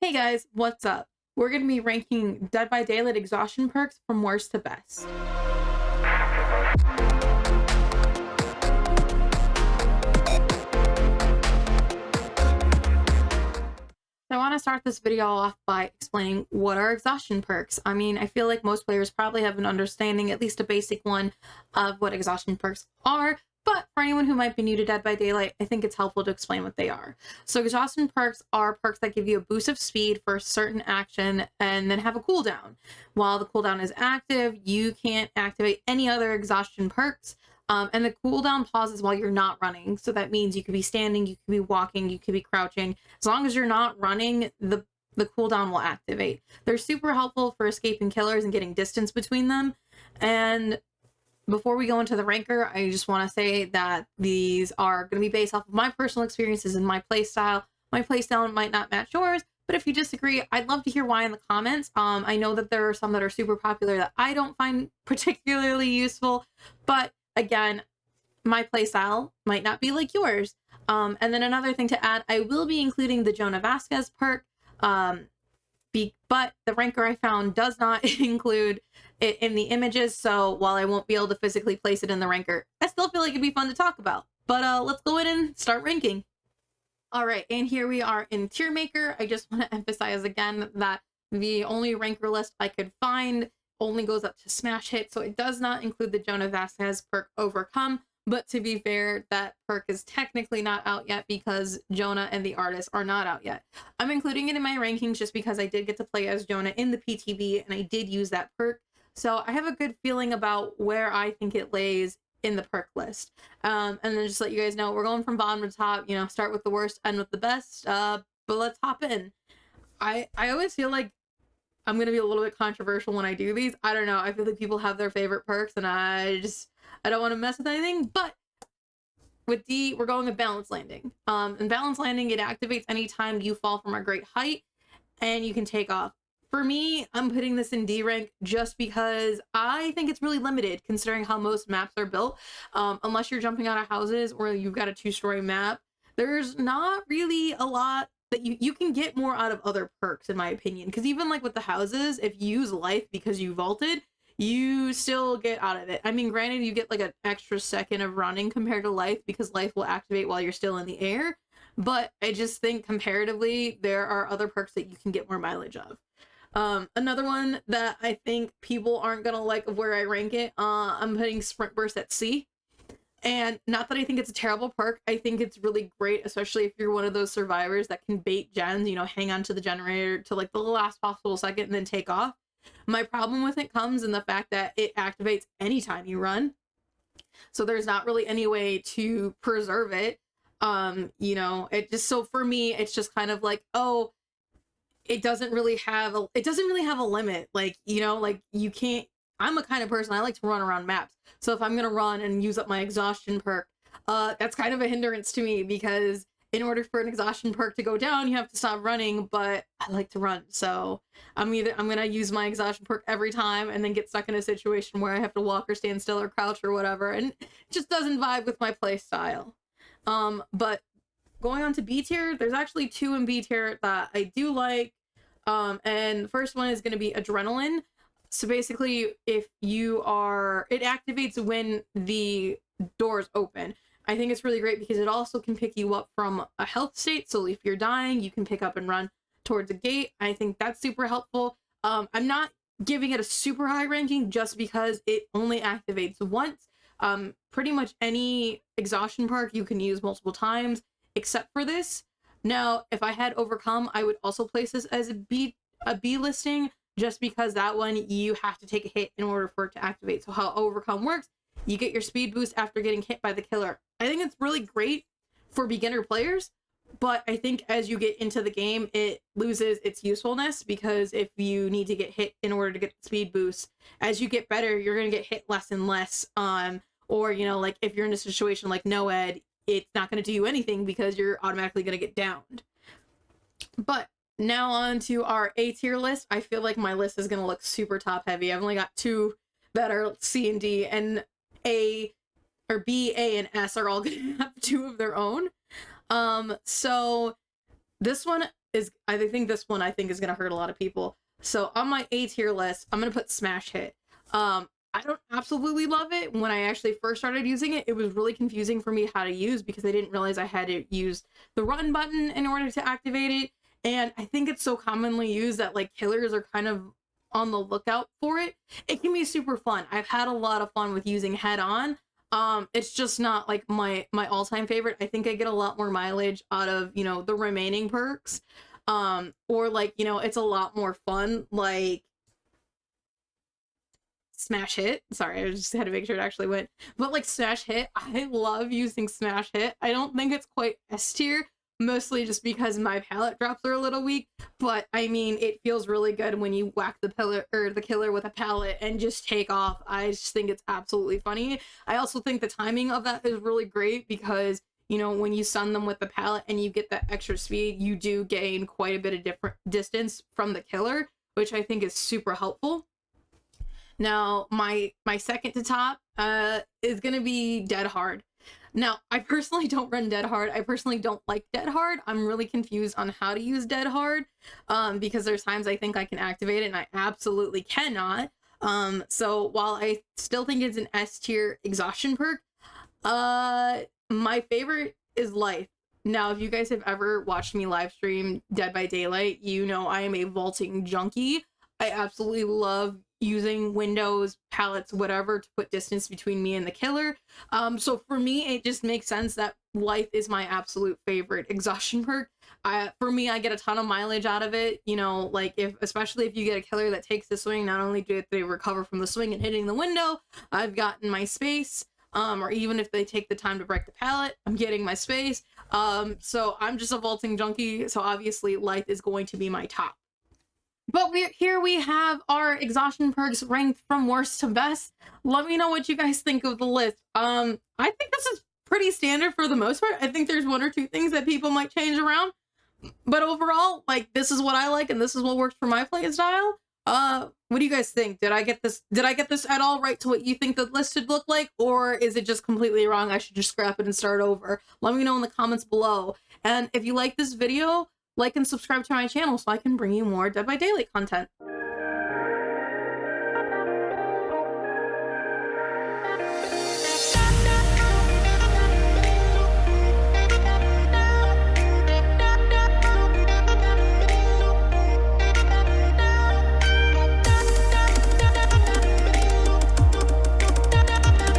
Hey guys, what's up? We're going to be ranking Dead by Daylight exhaustion perks from worst to best. I want to start this video off by explaining what are exhaustion perks. I mean, I feel like most players probably have an understanding, at least a basic one, of what exhaustion perks are, but for anyone who might be new to Dead by Daylight, I think it's helpful to explain what they are. So exhaustion perks are perks that give you a boost of speed for a certain action and then have a cooldown. While the cooldown is active, you can't activate any other exhaustion perks. And the cooldown pauses while you're not running. So that means you could be standing, you could be walking, you could be crouching. As long as you're not running, the cooldown will activate. They're super helpful for escaping killers and getting distance between them. And before we go into the ranker, I just want to say that these are going to be based off of my personal experiences and my playstyle. My playstyle might not match yours, but if you disagree, I'd love to hear why in the comments. I know that there are some that are super popular that I don't find particularly useful, but again, my playstyle might not be like yours. And then another thing to add, I will be including the Jonah Vasquez perk, but the ranker I found does not include it in the images, so while I won't be able to physically place it in the ranker, I still feel like it'd be fun to talk about. But let's go in and start ranking. All right, and here we are in tier maker. I just want to emphasize again that the only ranker list I could find only goes up to smash hit, so it does not include the Jonah Vasquez perk Overcome. But to be fair, that perk is technically not out yet because Jonah and the artist are not out yet. I'm including it in my rankings just because I did get to play as Jonah in the PTB and I did use that perk. So I have a good feeling about where I think it lays in the perk list. And then just let you guys know, we're going from bottom to top, start with the worst, end with the best. But let's hop in. I always feel like I'm going to be a little bit controversial when I do these. I don't know. I feel like people have their favorite perks and I don't want to mess with anything. But with D, we're going with Balance Landing. In Balance Landing, it activates anytime you fall from a great height and you can take off. For me, I'm putting this in D rank just because I think it's really limited considering how most maps are built. Unless you're jumping out of houses or you've got a 2-story map, there's not really a lot that you can get more out of other perks, in my opinion. Because even like with the houses, if you use life because you vaulted, you still get out of it. I mean, granted, you get like an extra second of running compared to life because life will activate while you're still in the air. But I just think comparatively, there are other perks that you can get more mileage of. Another one that I think people aren't gonna like of where I rank it, I'm putting Sprint Burst at C. And not that I think it's a terrible perk, I think it's really great, especially if you're one of those survivors that can bait gens, hang on to the generator to like the last possible second and then take off. My problem with it comes in the fact that it activates anytime you run. So there's not really any way to preserve it. So for me, it's just kind of like, oh, it doesn't really have a limit. Like, you can't, I'm a kind of person, I like to run around maps. So if I'm going to run and use up my exhaustion perk, that's kind of a hindrance to me because in order for an exhaustion perk to go down, you have to stop running, but I like to run. So I'm going to use my exhaustion perk every time and then get stuck in a situation where I have to walk or stand still or crouch or whatever. And it just doesn't vibe with my play style. But going on to B tier, there's actually 2 in B tier that I do like. And the first one is going to be Adrenaline. So basically, it activates when the doors open. I think it's really great because it also can pick you up from a health state. So if you're dying, you can pick up and run towards a gate. I think that's super helpful. I'm not giving it a super high ranking just because it only activates once. Pretty much any exhaustion perk you can use multiple times, except for this. Now, if I had Overcome, I would also place this as a B listing, just because that one you have to take a hit in order for it to activate. So how Overcome works, you get your speed boost after getting hit by the killer. I think it's really great for beginner players, but I think as you get into the game, it loses its usefulness because if you need to get hit in order to get the speed boost, as you get better, you're going to get hit less and less. Or, like if you're in a situation like Noed, it's not going to do you anything because you're automatically going to get downed. But now on to our A tier list. I feel like my list is going to look super top heavy. I've only got 2 that are C and D, and A or B, A, and S are all going to have 2 of their own. So this one I think this one is gonna hurt a lot of people. So on my A tier list, I'm gonna put Smash Hit. I don't absolutely love it. When I actually first started using it, it was really confusing for me how to use because I didn't realize I had to use the run button in order to activate it. And I think it's so commonly used that like killers are kind of on the lookout for it. It can be super fun. I've had a lot of fun with using Head On. It's just not like my all-time favorite. I think I get a lot more mileage out of, you know, the remaining perks. Or like, you know, it's a lot more fun, like Smash Hit. Sorry, I just had to make sure it actually went. But like Smash Hit, I love using Smash Hit. I don't think it's quite S tier, mostly just because my palette drops are a little weak. But I mean, it feels really good when you whack the killer with a palette and just take off. I just think it's absolutely funny. I also think the timing of that is really great because, you know, when you stun them with the palette and you get that extra speed, you do gain quite a bit of different distance from the killer, which I think is super helpful. Now, my second to top is gonna be Dead Hard. Now, I personally don't run Dead Hard. I personally don't like Dead Hard. I'm really confused on how to use Dead Hard because there's times I think I can activate it and I absolutely cannot. So while I still think it's an S tier exhaustion perk, my favorite is Life. Now, if you guys have ever watched me live stream Dead by Daylight, you know I am a vaulting junkie. I absolutely love using windows, palettes, whatever to put distance between me and the killer. So for me, it just makes sense that Life is my absolute favorite exhaustion perk. For me, I get a ton of mileage out of it. You know, like especially if you get a killer that takes the swing, not only do they recover from the swing and hitting the window, I've gotten my space. Or even if they take the time to break the pallet, I'm getting my space. So I'm just a vaulting junkie. So obviously Life is going to be my top. But here we have our exhaustion perks ranked from worst to best. Let me know what you guys think of the list. I think this is pretty standard for the most part. I think there's one or two things that people might change around. But overall, like, this is what I like and this is what works for my play style. What do you guys think? Did I get this at all right to what you think the list should look like? Or is it just completely wrong? I should just scrap it and start over. Let me know in the comments below. And if you like this video, like and subscribe to my channel so I can bring you more Dead by Daylight content.